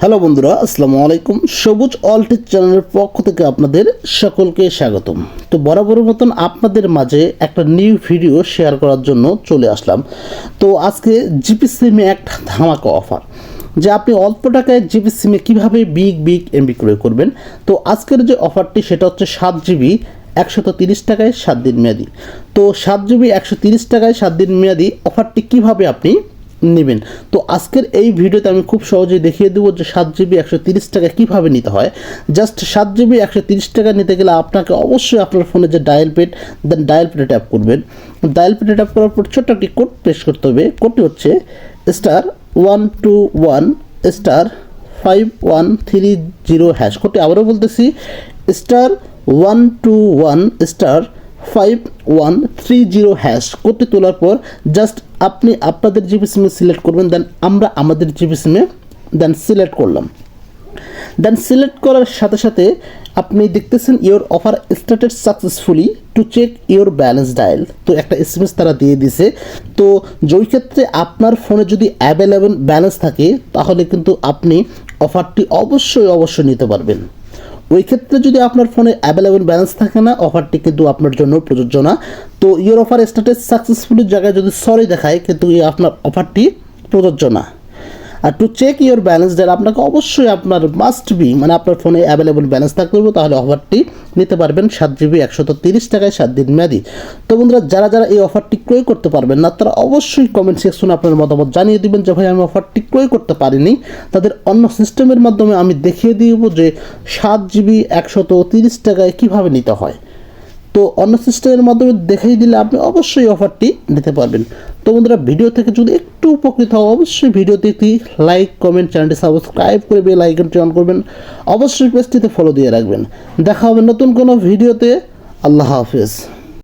Hello বন্ধুরা, আসসালামু আলাইকুম। সবুজ অলটেক চ্যানেলের পক্ষ থেকে আপনাদের সকলকে স্বাগতম। তো বরাবরের মতন আপনাদের মাঝে একটা নিউ ভিডিও শেয়ার করার জন্য চলে আসলাম। তো আজকে জিপি সিমে একটা ধামাকা অফার, যে আপনি অল্প টাকায় জিপি সিমে কীভাবে বিগ এমবি ক্রয় করবেন। তো আজকের যে অফারটি সেটা হচ্ছে 7 GB 130 টাকায় 7 দিন মেয়াদি। তো 7 GB 130 টাকায় 7 দিন মেয়াদি অফারটি কীভাবে আপনি নেবেন, তো আজকের এই ভিডিওতে আমি খুব সহজেই দেখিয়ে দেবো যে 7 GB 130 টাকা কীভাবে নিতে হয়। জাস্ট 7 GB 130 টাকা নিতে গেলে আপনাকে অবশ্যই আপনার ফোনে যে ডায়াল প্যাড, দেন ডায়াল প্যাডে ট্যাপ করবেন। ডায়াল প্যাডে ট্যাপ করার পর ছোট্ট একটি কোড প্রেস করতে হবে। কোডটি হচ্ছে *121*5130#। কোডটি আবারও বলতেছি, *121*5130#। কোডটি তোলার পর জাস্ট আপনি আপনাদের জিপি সিমে সিলেক্ট করবেন, দেন আমরা আমাদের জিপি সিমে দেন সিলেক্ট করলাম। দেন সিলেক্ট করার সাথে সাথে আপনি দেখতেছেন your offer started successfully to check your balance dial. তো একটা SMS তারা দিয়ে দিছে। তো যেই ক্ষেত্রে আপনার ফোনে যদি অ্যাভেলেবল ব্যালেন্স থাকে তাহলে কিন্তু আপনি অফারটি অবশ্যই নিতে পারবেন। ওই ক্ষেত্রে যদি আপনার ফোনে অ্যাভেলেবল ব্যালেন্স থাকে না, অফারটি কিন্তু আপনার জন্য প্রযোজ্য না। তো ইওর অফার স্ট্যাটাস সাকসেসফুলির জায়গায় যদি সরি দেখায়, কিন্তু আপনার অফারটি প্রযোজ্য না। আর to check your balance dial আপনাকে অবশ্যই আপনার মাস্ট বি মানে আপনার ফোনে অ্যাভেলেবল ব্যালেন্স থাকতে হবে, তাহলে অফারটি নিতে পারবেন 7 GB 130 টাকায় 7 দিন মেয়াদি। তো বন্ধুরা, যারা এই অফারটি ক্রয় করতে পারবেন না তারা অবশ্যই কমেন্ট সেকশনে আপনার মতামত জানিয়ে দিবেন যে ভাই আমি অফারটি ক্রয় করতে পারিনি। তাদের অন্য সিস্টেমের মাধ্যমে আমি দেখিয়ে দিব যে 7 GB 130 টাকায় কীভাবে নিতে হয়। তো অন্য সিস্টেমের মাধ্যমে দেখিয়ে দিলে আপনি অবশ্যই অফারটি নিতে পারবেন। তো বন্ধুরা, ভিডিও থেকে যদি একটু উপকৃত হও অবশ্যই ভিডিওতে একটি লাইক, কমেন্ট, চ্যানেলটি সাবস্ক্রাইব করে বেল আইকনটি অন করবেন। অবশ্যই পেজটিতে ফলো দিয়ে রাখবেন। দেখা হবে নতুন কোনো ভিডিওতে। আল্লাহ হাফেজ।